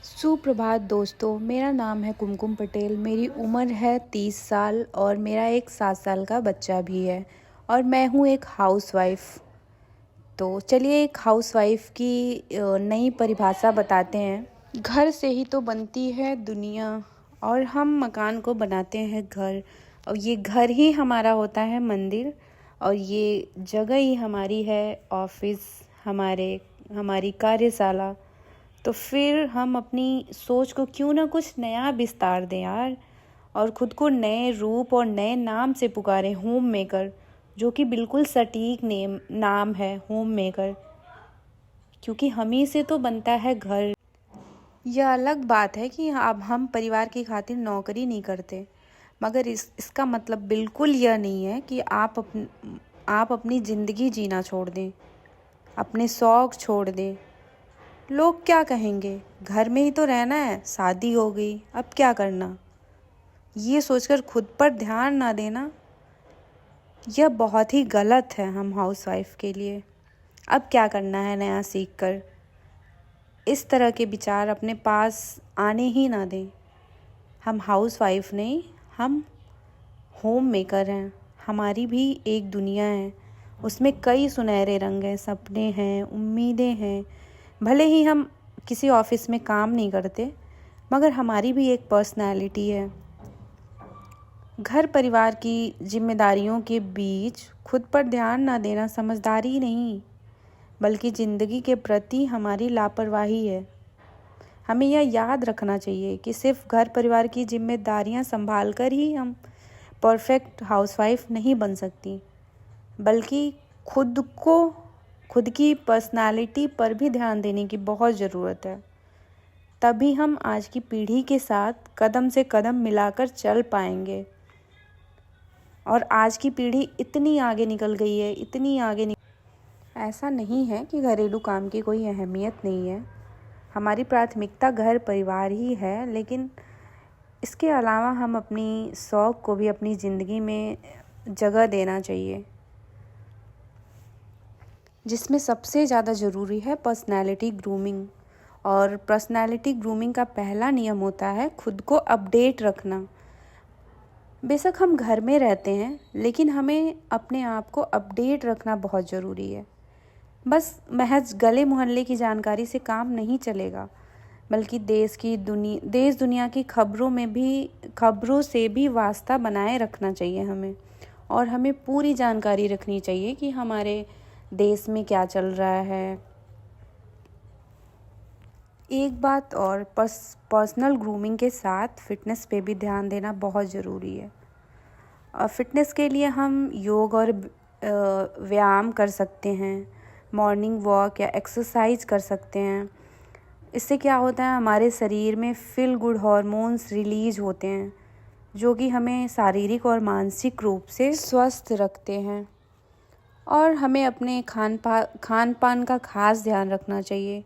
सुप्रभात दोस्तों, मेरा नाम है कुमकुम पटेल। मेरी उम्र है 30 साल और मेरा एक 7 साल का बच्चा भी है और मैं हूँ एक हाउसवाइफ़। तो चलिए एक हाउसवाइफ़ की नई परिभाषा बताते हैं। घर से ही तो बनती है दुनिया और हम मकान को बनाते हैं घर, और ये घर ही हमारा होता है मंदिर, और ये जगह ही हमारी है ऑफिस, हमारी कार्यशाला। तो फिर हम अपनी सोच को क्यों ना कुछ नया विस्तार दें यार, और ख़ुद को नए रूप और नए नाम से पुकारें, होम मेकर, जो कि बिल्कुल सटीक नाम है, होम मेकर, क्योंकि हम ही से तो बनता है घर। यह अलग बात है कि अब हम परिवार की खातिर नौकरी नहीं करते, मगर इसका मतलब बिल्कुल यह नहीं है कि आप अपनी ज़िंदगी जीना छोड़ दें, अपने शौक़ छोड़ दें। लोग क्या कहेंगे, घर में ही तो रहना है, शादी हो गई, अब क्या करना, ये सोचकर खुद पर ध्यान ना देना, यह बहुत ही गलत है हम हाउसवाइफ के लिए। अब क्या करना है नया सीखकर, इस तरह के विचार अपने पास आने ही ना दें। हम हाउसवाइफ नहीं, हम होम मेकर हैं। हमारी भी एक दुनिया है, उसमें कई सुनहरे रंग हैं, सपने हैं, उम्मीदें हैं। भले ही हम किसी ऑफिस में काम नहीं करते, मगर हमारी भी एक पर्सनैलिटी है। घर परिवार की जिम्मेदारियों के बीच खुद पर ध्यान ना देना समझदारी नहीं, बल्कि ज़िंदगी के प्रति हमारी लापरवाही है। हमें यह याद रखना चाहिए कि सिर्फ घर परिवार की जिम्मेदारियां संभाल कर ही हम परफेक्ट हाउसवाइफ नहीं बन सकती, बल्कि खुद की पर्सनालिटी पर भी ध्यान देने की बहुत ज़रूरत है। तभी हम आज की पीढ़ी के साथ कदम से कदम मिलाकर चल पाएंगे। और आज की पीढ़ी इतनी आगे निकल गई है, ऐसा नहीं है कि घरेलू काम की कोई अहमियत नहीं है। हमारी प्राथमिकता घर परिवार ही है, लेकिन इसके अलावा हम अपनी शौक़ को भी अपनी ज़िंदगी में जगह देना चाहिए, जिसमें सबसे ज़्यादा ज़रूरी है पर्सनैलिटी ग्रूमिंग। और पर्सनैलिटी ग्रूमिंग का पहला नियम होता है खुद को अपडेट रखना। बेशक हम घर में रहते हैं, लेकिन हमें अपने आप को अपडेट रखना बहुत ज़रूरी है। बस महज गले मोहल्ले की जानकारी से काम नहीं चलेगा, बल्कि देश दुनिया की खबरों से भी वास्ता बनाए रखना चाहिए हमें। और हमें पूरी जानकारी रखनी चाहिए कि हमारे देश में क्या चल रहा है। एक बात और, पर्सनल ग्रूमिंग के साथ फिटनेस पे भी ध्यान देना बहुत ज़रूरी है। और फिटनेस के लिए हम योग और व्यायाम कर सकते हैं, मॉर्निंग वॉक या एक्सरसाइज कर सकते हैं। इससे क्या होता है, हमारे शरीर में फील गुड हार्मोन्स रिलीज होते हैं, जो कि हमें शारीरिक और मानसिक रूप से स्वस्थ रखते हैं। और हमें अपने खान पान का खास ध्यान रखना चाहिए।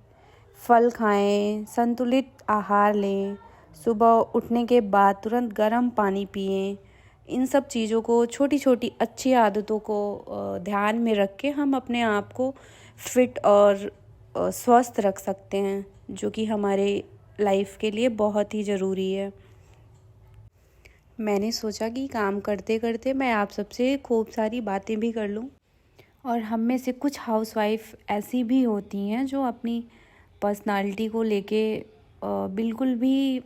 फल खाएं, संतुलित आहार लें, सुबह उठने के बाद तुरंत गर्म पानी पिएं। इन सब चीज़ों को, छोटी छोटी अच्छी आदतों को ध्यान में रख के हम अपने आप को फिट और स्वस्थ रख सकते हैं, जो कि हमारे लाइफ के लिए बहुत ही ज़रूरी है। मैंने सोचा कि काम करते करते मैं आप सबसे खूब सारी बातें भी कर लूं। और हम में से कुछ हाउसवाइफ ऐसी भी होती हैं जो अपनी पर्सनालिटी को लेके बिल्कुल भी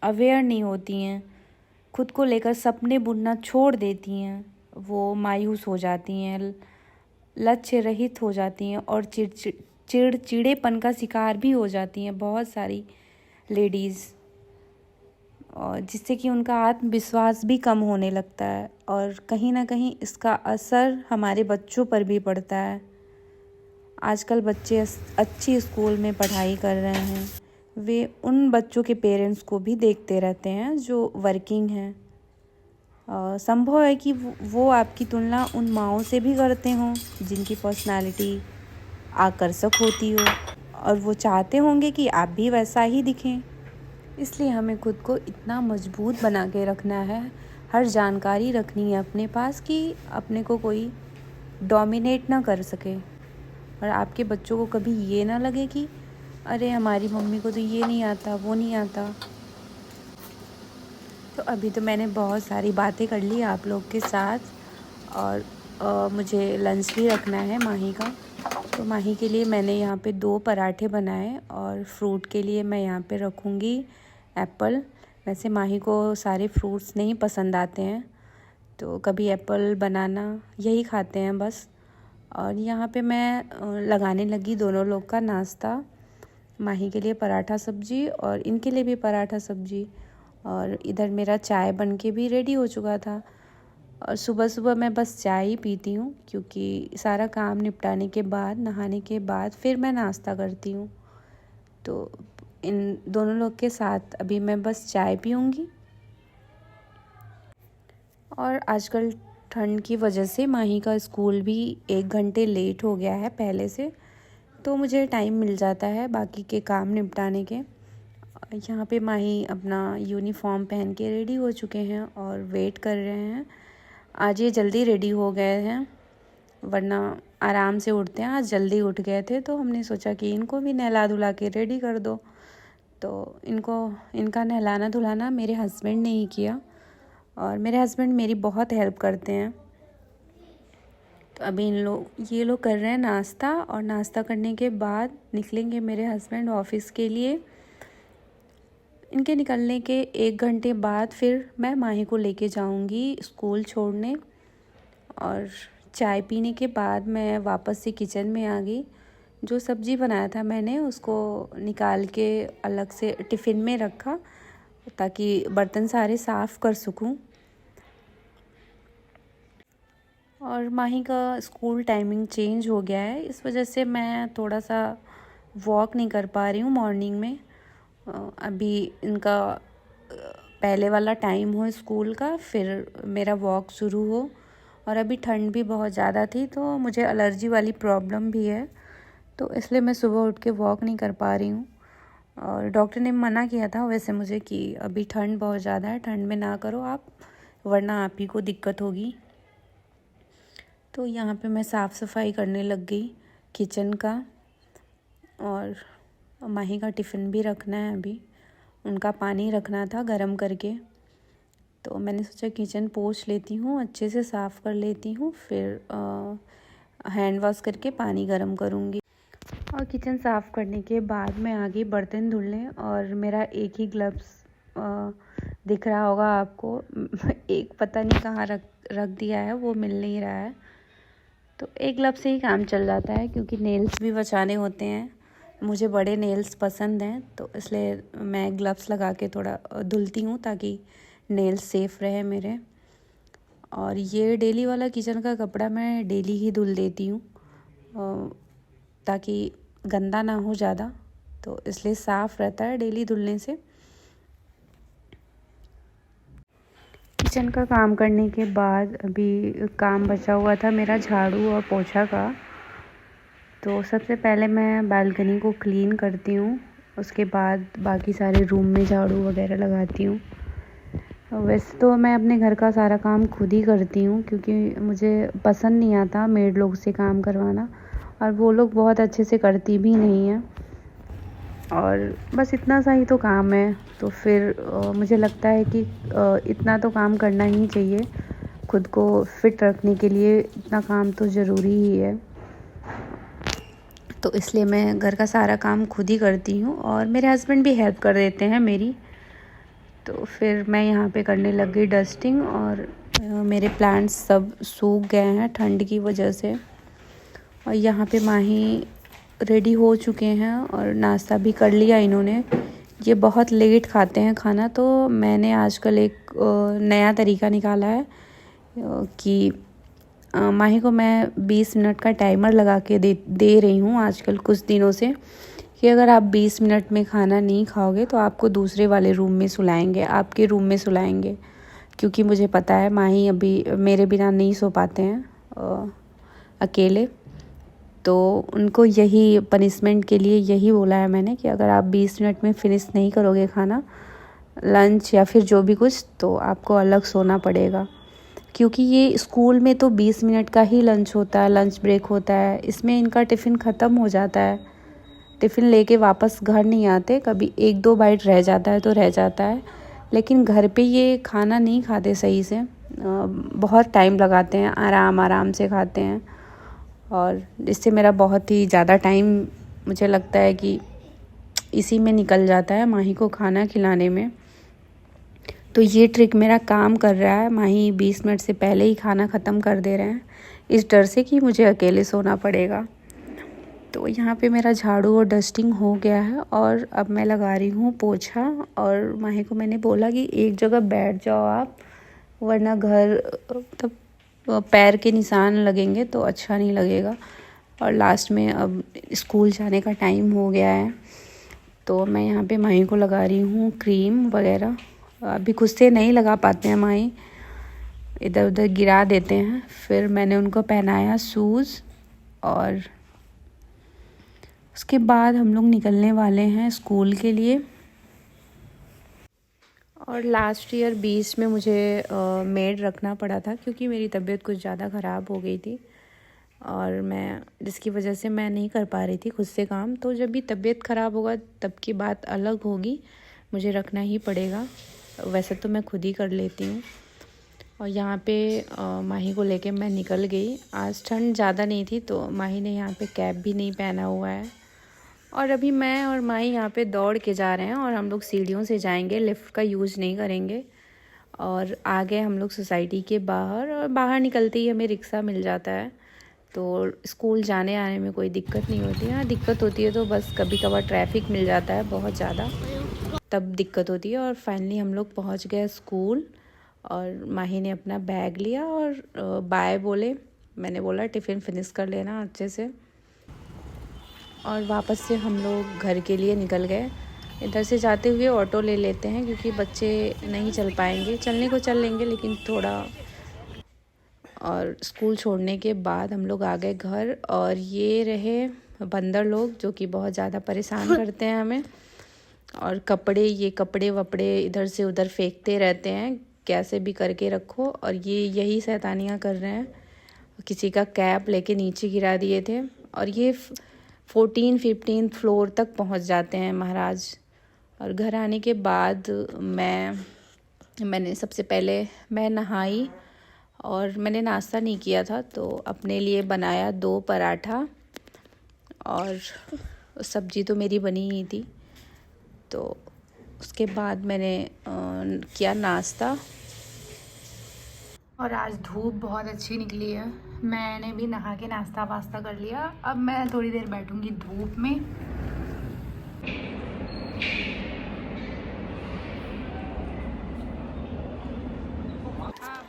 अवेयर नहीं होती हैं, खुद को लेकर सपने बुनना छोड़ देती हैं। वो मायूस हो जाती हैं, लक्ष्य रहित हो जाती हैं और चिड़चिड़ेपन का शिकार भी हो जाती हैं बहुत सारी लेडीज़, और जिससे कि उनका आत्मविश्वास भी कम होने लगता है। और कहीं ना कहीं इसका असर हमारे बच्चों पर भी पड़ता है। आजकल बच्चे अच्छी स्कूल में पढ़ाई कर रहे हैं, वे उन बच्चों के पेरेंट्स को भी देखते रहते हैं जो वर्किंग हैं। संभव है कि वो आपकी तुलना उन माँओं से भी करते हों जिनकी पर्सनालिटी आकर्षक होती हो, और वो चाहते होंगे कि आप भी वैसा ही दिखें। इसलिए हमें खुद को इतना मजबूत बना के रखना है, हर जानकारी रखनी है अपने पास कि अपने को कोई डोमिनेट ना कर सके। और आपके बच्चों को कभी ये ना लगे कि अरे हमारी मम्मी को तो ये नहीं आता, वो नहीं आता। तो अभी तो मैंने बहुत सारी बातें कर ली आप लोग के साथ, और मुझे लंच भी रखना है माही का। तो माही के लिए मैंने यहाँ पे 2 पराठे बनाए, और फ्रूट के लिए मैं यहाँ पे रखूँगी एप्पल। वैसे माही को सारे फ्रूट्स नहीं पसंद आते हैं, तो कभी एप्पल, बनाना यही खाते हैं बस। और यहाँ पे मैं लगाने लगी दोनों लोग का नाश्ता। माही के लिए पराठा सब्जी और इनके लिए भी पराठा सब्जी। और इधर मेरा चाय बन के भी रेडी हो चुका था। और सुबह सुबह मैं बस चाय ही पीती हूँ, क्योंकि सारा काम निपटाने के बाद, नहाने के बाद फिर मैं नाश्ता करती हूँ। तो इन दोनों लोग के साथ अभी मैं बस चाय पीऊँगी। और आजकल ठंड की वजह से माही का स्कूल भी 1 घंटे लेट हो गया है पहले से, तो मुझे टाइम मिल जाता है बाकी के काम निपटाने के। यहाँ पे माही अपना यूनिफॉर्म पहन के रेडी हो चुके हैं और वेट कर रहे हैं। आज ये जल्दी रेडी हो गए हैं, वरना आराम से उठते हैं। आज जल्दी उठ गए थे, तो हमने सोचा कि इनको भी नहला धुला के रेडी कर दो। तो इनका नहलाना धुलाना मेरे हस्बैंड ने ही किया, और मेरे हस्बैंड मेरी बहुत हेल्प करते हैं। तो अभी ये लोग कर रहे हैं नाश्ता, और नाश्ता करने के बाद निकलेंगे मेरे हस्बैंड ऑफिस के लिए। इनके निकलने के 1 घंटे बाद फिर मैं माही को लेके जाऊंगी स्कूल छोड़ने। और चाय पीने के बाद मैं वापस से किचन में आ गई। जो सब्ज़ी बनाया था मैंने उसको निकाल के अलग से टिफ़िन में रखा, ताकि बर्तन सारे साफ़ कर सकूं। और माही का स्कूल टाइमिंग चेंज हो गया है, इस वजह से मैं थोड़ा सा वॉक नहीं कर पा रही हूँ मॉर्निंग में। अभी इनका पहले वाला टाइम हो स्कूल का, फिर मेरा वॉक शुरू हो। और अभी ठंड भी बहुत ज़्यादा थी, तो मुझे एलर्जी वाली प्रॉब्लम भी है, तो इसलिए मैं सुबह उठ के वॉक नहीं कर पा रही हूँ। और डॉक्टर ने मना किया था वैसे मुझे कि अभी ठंड बहुत ज़्यादा है, ठंड में ना करो आप, वरना आप ही को दिक्कत होगी। तो यहाँ पे मैं साफ़ सफाई करने लग गई किचन का। और माही का टिफ़िन भी रखना है, अभी उनका पानी रखना था गरम करके। तो मैंने सोचा किचन पोंछ लेती हूँ, अच्छे से साफ़ कर लेती हूँ, फिर हैंड वॉश करके पानी गरम करूँगी। और किचन साफ़ करने के बाद मैं आ गई बर्तन धुलने। और मेरा एक ही ग्लव्स दिख रहा होगा आपको, एक पता नहीं कहाँ रख दिया है, वो मिल नहीं रहा है। तो एक ग्लव्स से ही काम चल जाता है, क्योंकि नेल्स भी बचाने होते हैं। मुझे बड़े नेल्स पसंद हैं, तो इसलिए मैं ग्लव्स लगा के थोड़ा धुलती हूँ, ताकि नेल्स सेफ़ रहे मेरे। और ये डेली वाला किचन का कपड़ा मैं डेली ही धुल देती हूँ, ताकि गंदा ना हो ज़्यादा, तो इसलिए साफ़ रहता है डेली धुलने से। किचन का काम करने के बाद अभी काम बचा हुआ था मेरा झाड़ू और पोछा का। तो सबसे पहले मैं बालकनी को क्लीन करती हूँ, उसके बाद बाकी सारे रूम में झाड़ू वगैरह लगाती हूँ। वैसे तो मैं अपने घर का सारा काम खुद ही करती हूँ, क्योंकि मुझे पसंद नहीं आता मेड लोग से काम करवाना, और वो लोग बहुत अच्छे से करती भी नहीं हैं। और बस इतना सा ही तो काम है, तो फिर मुझे लगता है कि इतना तो काम करना ही चाहिए। खुद को फिट रखने के लिए इतना काम तो ज़रूरी ही है। तो इसलिए मैं घर का सारा काम खुद ही करती हूँ, और मेरे हस्बैंड भी हेल्प कर देते हैं मेरी। तो फिर मैं यहाँ पे करने लग गई डस्टिंग। और मेरे प्लांट्स सब सूख गए हैं ठंड की वजह से। और यहाँ पे माही रेडी हो चुके हैं, और नाश्ता भी कर लिया इन्होंने। ये बहुत लेट खाते हैं खाना, तो मैंने आजकल एक नया तरीका निकाला है कि माही को मैं 20 मिनट का टाइमर लगा के दे रही हूँ आजकल कुछ दिनों से, कि अगर आप 20 मिनट में खाना नहीं खाओगे तो आपको दूसरे वाले रूम में सुलाएंगे, आपके रूम में सुलाएंगे। क्योंकि मुझे पता है माही अभी मेरे बिना नहीं सो पाते हैं अकेले, तो उनको यही पनिशमेंट के लिए यही बोला है मैंने, कि अगर आप 20 मिनट में फिनिश नहीं करोगे खाना, लंच या फिर जो भी कुछ, तो आपको अलग सोना पड़ेगा। क्योंकि ये स्कूल में तो 20 मिनट का ही लंच होता है, लंच ब्रेक होता है, इसमें इनका टिफ़िन ख़त्म हो जाता है। टिफ़िन लेके वापस घर नहीं आते, कभी 1-2 बाइट रह जाता है तो रह जाता है, लेकिन घर पे ये खाना नहीं खाते सही से। बहुत टाइम लगाते हैं, आराम आराम से खाते हैं और इससे मेरा बहुत ही ज़्यादा टाइम मुझे लगता है कि इसी में निकल जाता है, माही को खाना खिलाने में। तो ये ट्रिक मेरा काम कर रहा है। माही 20 मिनट से पहले ही खाना ख़त्म कर दे रहे हैं, इस डर से कि मुझे अकेले सोना पड़ेगा। तो यहाँ पे मेरा झाड़ू और डस्टिंग हो गया है और अब मैं लगा रही हूँ पोछा। और माही को मैंने बोला कि एक जगह बैठ जाओ आप, वरना घर तब पैर के निशान लगेंगे तो अच्छा नहीं लगेगा। और लास्ट में अब स्कूल जाने का टाइम हो गया है, तो मैं यहाँ पे माही को लगा रही हूँ क्रीम वगैरह। अभी खुद से नहीं लगा पाते हैं माही, इधर उधर गिरा देते हैं। फिर मैंने उनको पहनाया शूज़ और उसके बाद हम लोग निकलने वाले हैं स्कूल के लिए। और लास्ट ईयर 20 में मुझे मेड रखना पड़ा था क्योंकि मेरी तबीयत कुछ ज़्यादा ख़राब हो गई थी और मैं जिसकी वजह से मैं नहीं कर पा रही थी खुद से काम। तो जब भी तबीयत ख़राब होगा तब की बात अलग होगी, मुझे रखना ही पड़ेगा। वैसे तो मैं खुद ही कर लेती हूँ। और यहाँ पे माही को लेके मैं निकल गई। आज ठंड ज़्यादा नहीं थी तो माही ने यहाँ पे कैप भी नहीं पहना हुआ है। और अभी मैं और माही यहाँ पे दौड़ के जा रहे हैं और हम लोग सीढ़ियों से जाएंगे, लिफ्ट का यूज़ नहीं करेंगे। और आगे हम लोग सोसाइटी के बाहर, और बाहर निकलते ही हमें रिक्शा मिल जाता है, तो स्कूल जाने आने में कोई दिक्कत नहीं होती है। हाँ, दिक्कत होती है तो बस कभी कभार ट्रैफिक मिल जाता है बहुत ज़्यादा, तब दिक्कत होती है। और फाइनली हम लोग पहुँच गए स्कूल और माही ने अपना बैग लिया और बाय बोले। मैंने बोला टिफ़िन फिनिश कर लेना अच्छे से। और वापस से हम लोग घर के लिए निकल गए। इधर से जाते हुए ऑटो ले लेते हैं क्योंकि बच्चे नहीं चल पाएंगे, चलने को चल लेंगे लेकिन थोड़ा। और स्कूल छोड़ने के बाद हम लोग आ गए घर और ये रहे बंदर लोग जो कि बहुत ज़्यादा परेशान करते हैं हमें। और ये कपड़े वपड़े इधर से उधर फेंकते रहते हैं, कैसे भी करके रखो। और ये यही शैतानियाँ कर रहे हैं, किसी का कैप लेके नीचे गिरा दिए थे। और ये 14-15 फ्लोर तक पहुंच जाते हैं महाराज। और घर आने के बाद मैंने सबसे पहले मैं नहाई और मैंने नाश्ता नहीं किया था तो अपने लिए बनाया 2 पराठा और सब्जी तो मेरी बनी ही थी। तो उसके बाद मैंने किया नाश्ता। और आज धूप बहुत अच्छी निकली है, मैंने भी नहा के नाश्ता वास्ता कर लिया। अब मैं थोड़ी देर बैठूंगी धूप में।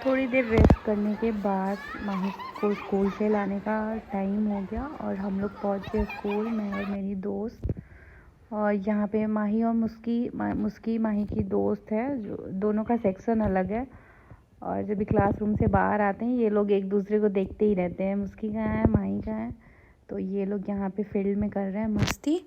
थोड़ी देर रेस्ट करने के बाद माही को स्कूल से लाने का टाइम हो गया और हम लोग पहुँच गए स्कूल, मैं और मेरी दोस्त। और यहाँ पे माही और मुस्की माही की दोस्त है, जो दोनों का सेक्शन अलग है। और जब भी क्लासरूम से बाहर आते हैं ये लोग एक दूसरे को देखते ही रहते हैं, मुस्की कहाँ है माही कहाँ है। तो ये लोग यहाँ पे फील्ड में कर रहे हैं मस्ती।